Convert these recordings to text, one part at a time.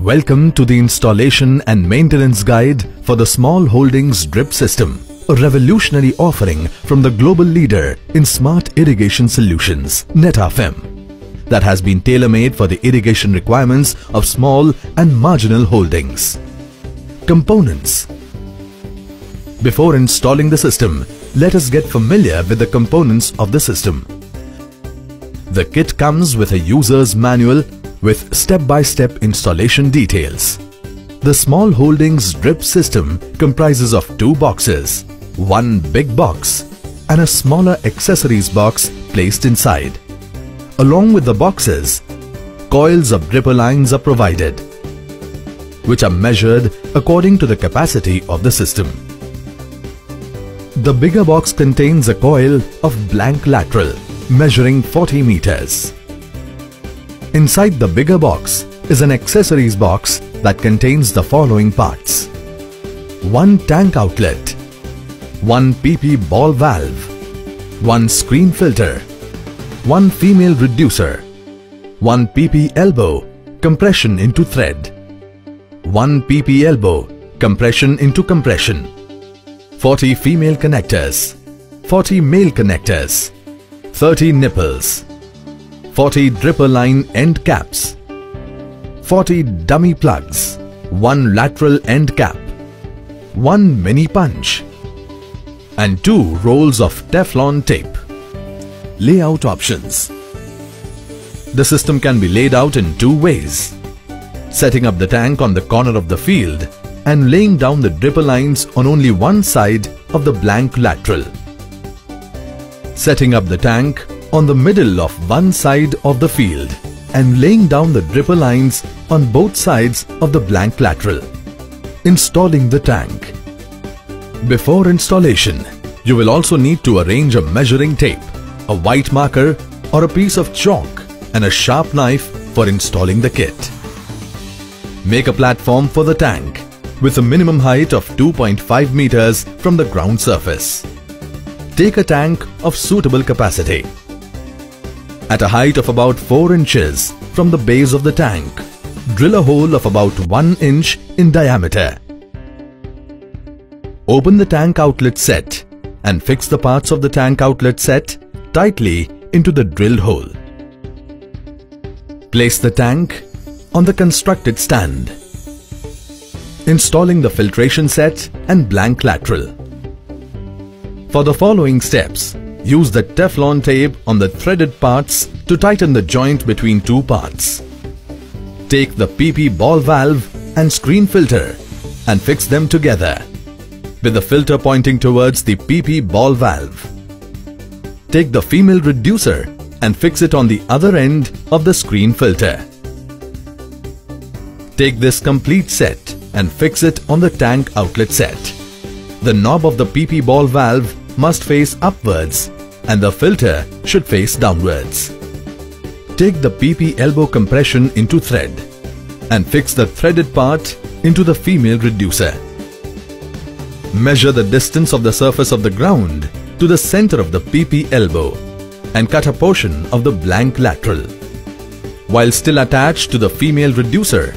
Welcome to the installation and maintenance guide for the Small Holdings Drip System, a revolutionary offering from the global leader in smart irrigation solutions, NetAFM, that has been tailor-made for the irrigation requirements of small and marginal holdings. Components. Before installing the system, let us get familiar with the components of the system. The kit comes with a user's manual with step-by-step installation details. The Small Holdings Drip System comprises of two boxes, one big box and a smaller accessories box placed inside. Along with the boxes, coils of dripper lines are provided, which are measured according to the capacity of the system. The bigger box contains a coil of blank lateral measuring 40 meters. Inside the bigger box is an accessories box that contains the following parts: one tank outlet, one PP ball valve, one screen filter, one female reducer, one PP elbow compression into thread, one PP elbow compression into compression, 40 female connectors, 40 male connectors, 30 nipples, 40 dripper line end caps, 40 dummy plugs, 1 lateral end cap, 1 mini punch, and 2 rolls of Teflon tape. Layout options. The system can be laid out in two ways: setting up the tank on the corner of the field and laying down the dripper lines on only one side of the blank lateral. Setting up the tank on the middle of one side of the field and laying down the dripper lines on both sides of the blank lateral. Installing the tank. Before installation, you will also need to arrange a measuring tape, a white marker or a piece of chalk and a sharp knife for installing the kit. Make a platform for the tank with a minimum height of 2.5 meters from the ground surface. Take a tank of suitable capacity. At a height of about 4 inches from the base of the tank, drill a hole of about 1 inch in diameter. Open the tank outlet set and fix the parts of the tank outlet set tightly into the drilled hole. Place the tank on the constructed stand. Installing the filtration set and blank lateral. For the following steps, use the Teflon tape on the threaded parts to tighten the joint between two parts. Take the PP ball valve and screen filter and fix them together, with the filter pointing towards the PP ball valve. Take the female reducer and fix it on the other end of the screen filter. Take this complete set and fix it on the tank outlet set. The knob of the PP ball valve must face upwards and the filter should face downwards. Take the PP elbow compression into thread and fix the threaded part into the female reducer. Measure the distance of the surface of the ground to the center of the PP elbow and cut a portion of the blank lateral. While still attached to the female reducer,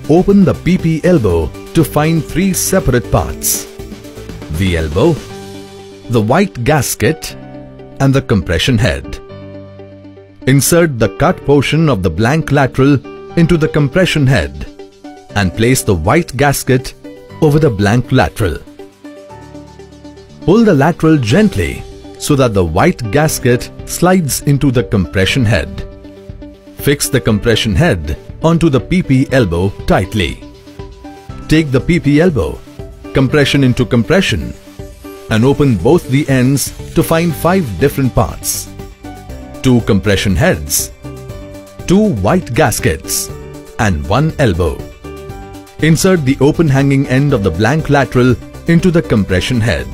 open the PP elbow to find 3 separate parts: the elbow, the white gasket and the compression head. Insert the cut portion of the blank lateral into the compression head and place the white gasket over the blank lateral. Pull the lateral gently so that the white gasket slides into the compression head. Fix the compression head onto the PP elbow tightly. Take the PP elbow, compression into compression, and open both the ends to find 5 different parts: 2 compression heads, 2 white gaskets, and 1 elbow. Insert the open hanging end of the blank lateral into the compression head.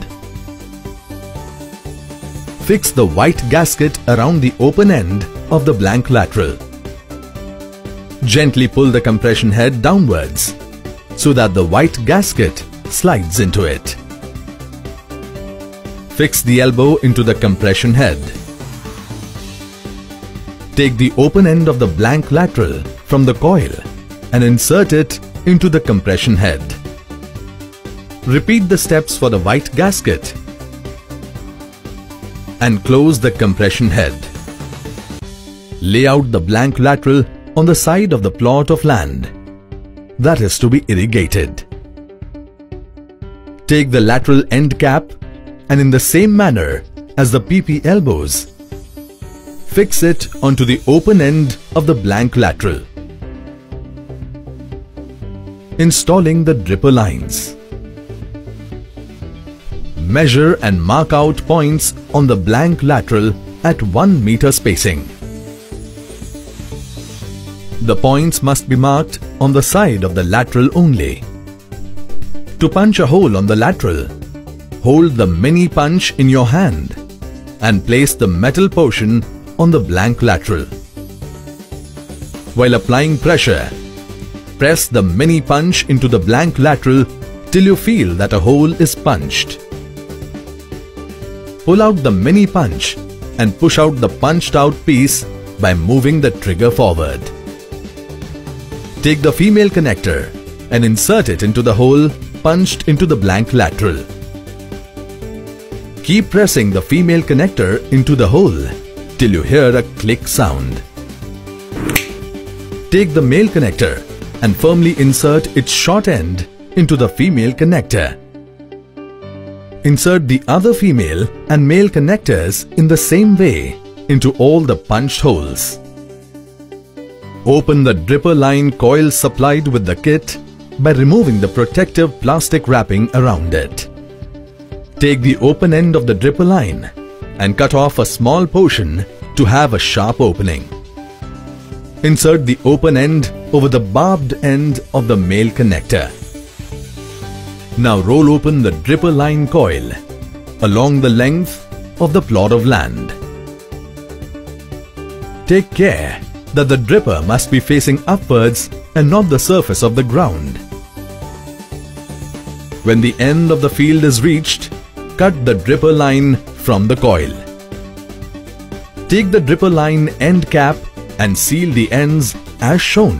Fix the white gasket around the open end of the blank lateral. Gently pull the compression head downwards so that the white gasket slides into it. Fix the elbow into the compression head. Take the open end of the blank lateral from the coil and insert it into the compression head. Repeat the steps for the white gasket and close the compression head. Lay out the blank lateral on the side of the plot of land that is to be irrigated. Take the lateral end cap and in the same manner as the PP elbows, fix it onto the open end of the blank lateral. Installing the dripper lines. Measure and mark out points on the blank lateral at 1 meter spacing. The points must be marked on the side of the lateral only. To punch a hole on the lateral, hold the mini punch in your hand and place the metal portion on the blank lateral. While applying pressure, press the mini punch into the blank lateral till you feel that a hole is punched. Pull out the mini punch and push out the punched out piece by moving the trigger forward. Take the female connector and insert it into the hole punched into the blank lateral. Keep pressing the female connector into the hole till you hear a click sound. Take the male connector and firmly insert its short end into the female connector. Insert the other female and male connectors in the same way into all the punched holes. Open the dripper line coil supplied with the kit by removing the protective plastic wrapping around it. Take the open end of the dripper line and cut off a small portion to have a sharp opening. Insert the open end over the barbed end of the male connector. Now roll open the dripper line coil along the length of the plot of land. Take care that the dripper must be facing upwards and not the surface of the ground. When the end of the field is reached, cut the dripper line from the coil. Take the dripper line end cap and seal the ends as shown.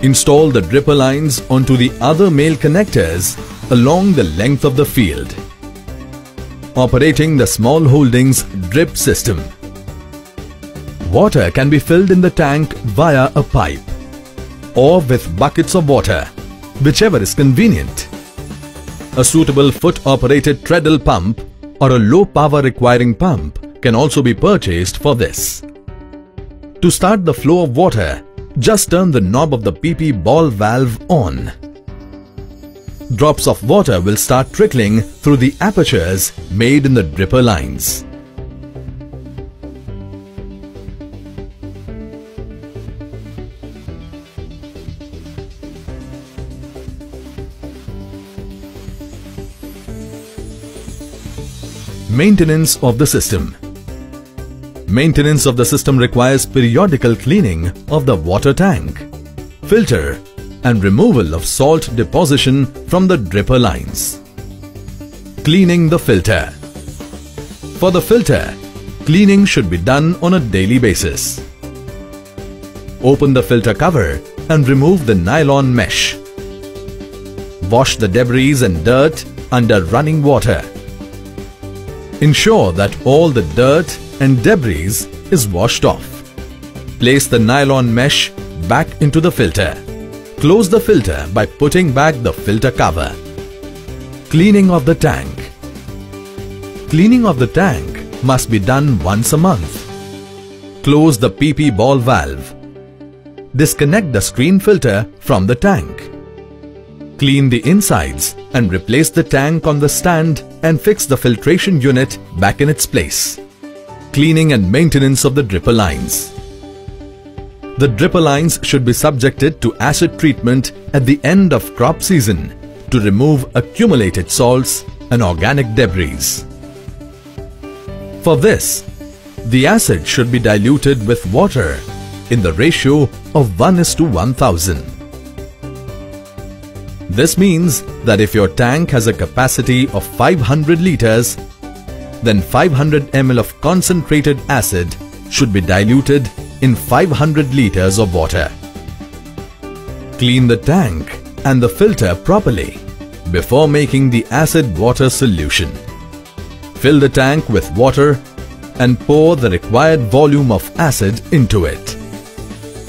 Install the dripper lines onto the other male connectors along the length of the field. Operating the small holdings drip system. Water can be filled in the tank via a pipe or with buckets of water, whichever is convenient. A suitable foot-operated treadle pump or a low power requiring pump can also be purchased for this. To start the flow of water, just turn the knob of the PP ball valve on. Drops of water will start trickling through the apertures made in the dripper lines. Maintenance of the system. Maintenance of the system requires periodical cleaning of the water tank, filter and removal of salt deposition from the dripper lines. Cleaning the filter. For the filter, cleaning should be done on a daily basis. Open the filter cover and remove the nylon mesh. Wash the debris and dirt under running water. Ensure that all the dirt and debris is washed off. Place the nylon mesh back into the filter. Close the filter by putting back the filter cover. Cleaning of the tank. Cleaning of the tank must be done once a month. Close the PP ball valve. Disconnect the screen filter from the tank. Clean the insides and replace the tank on the stand and fix the filtration unit back in its place. Cleaning and maintenance of the dripper lines. The dripper lines should be subjected to acid treatment at the end of crop season to remove accumulated salts and organic debris. For this, the acid should be diluted with water in the ratio of 1:1000. This means that if your tank has a capacity of 500 liters, then 500 ml of concentrated acid should be diluted in 500 liters of water. Clean the tank and the filter properly before making the acid-water solution. Fill the tank with water and pour the required volume of acid into it.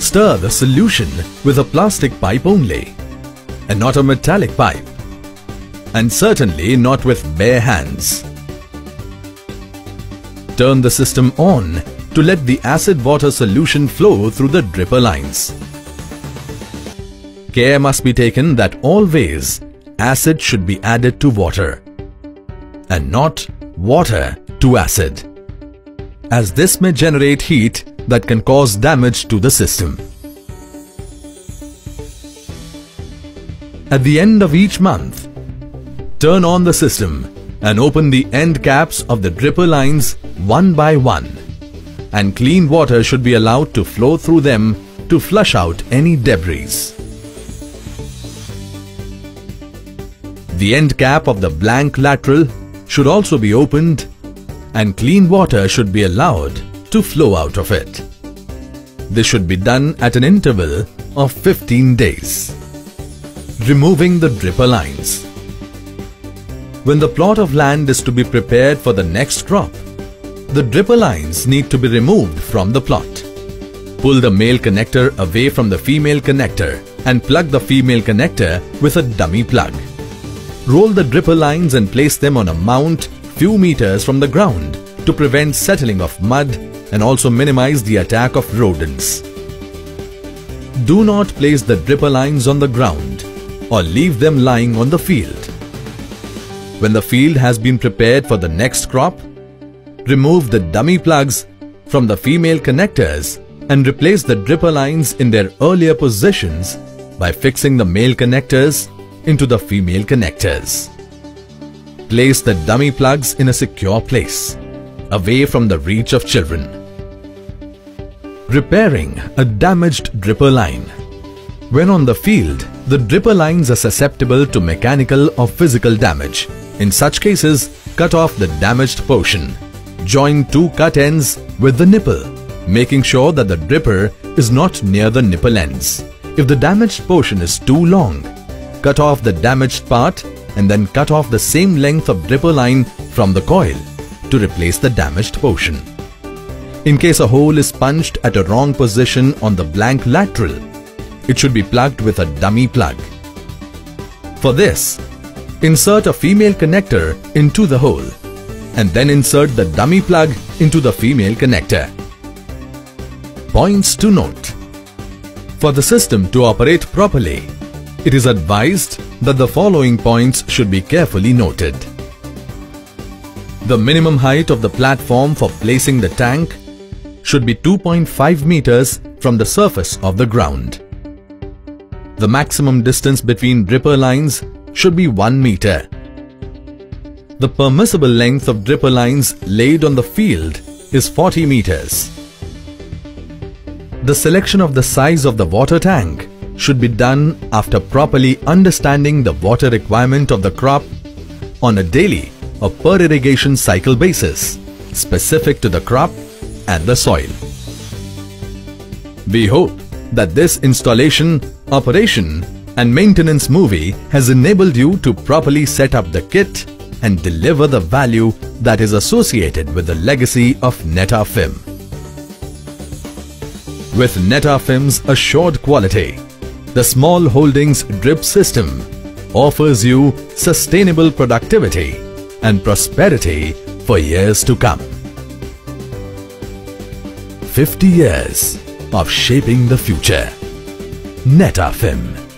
Stir the solution with a plastic pipe only and not a metallic pipe, and certainly not with bare hands. Turn the system on to let the acid-water solution flow through the dripper lines. Care must be taken that always acid should be added to water and not water to acid, as this may generate heat that can cause damage to the system. At the end of each month, turn on the system and open the end caps of the dripper lines one by one, and clean water should be allowed to flow through them to flush out any debris. The end cap of the blank lateral should also be opened and clean water should be allowed to flow out of it. This should be done at an interval of 15 days. Removing the dripper lines. When the plot of land is to be prepared for the next crop, the dripper lines need to be removed from the plot. Pull the male connector away from the female connector and plug the female connector with a dummy plug. Roll the dripper lines and place them on a mount few meters from the ground to prevent settling of mud and also minimize the attack of rodents. Do not place the dripper lines on the ground or leave them lying on the field. When the field has been prepared for the next crop, remove the dummy plugs from the female connectors and replace the dripper lines in their earlier positions by fixing the male connectors into the female connectors. Place the dummy plugs in a secure place, away from the reach of children. Repairing a damaged dripper line. When on the field, the dripper lines are susceptible to mechanical or physical damage. In such cases, cut off the damaged portion. Join two cut ends with the nipple, making sure that the dripper is not near the nipple ends. If the damaged portion is too long, cut off the damaged part and then cut off the same length of dripper line from the coil to replace the damaged portion. In case a hole is punched at a wrong position on the blank lateral, it should be plugged with a dummy plug. For this, insert a female connector into the hole and then insert the dummy plug into the female connector. Points to note. For the system to operate properly, it is advised that the following points should be carefully noted. The minimum height of the platform for placing the tank should be 2.5 meters from the surface of the ground. The maximum distance between dripper lines should be 1 meter. The permissible length of dripper lines laid on the field is 40 meters. The selection of the size of the water tank should be done after properly understanding the water requirement of the crop on a daily or per irrigation cycle basis, specific to the crop and the soil. We hope that this installation, operation and maintenance movie has enabled you to properly set up the kit and deliver the value that is associated with the legacy of Netafim. With Netafim's assured quality, the Small Holdings Drip System offers you sustainable productivity and prosperity for years to come. 50 years of shaping the future. Netafim.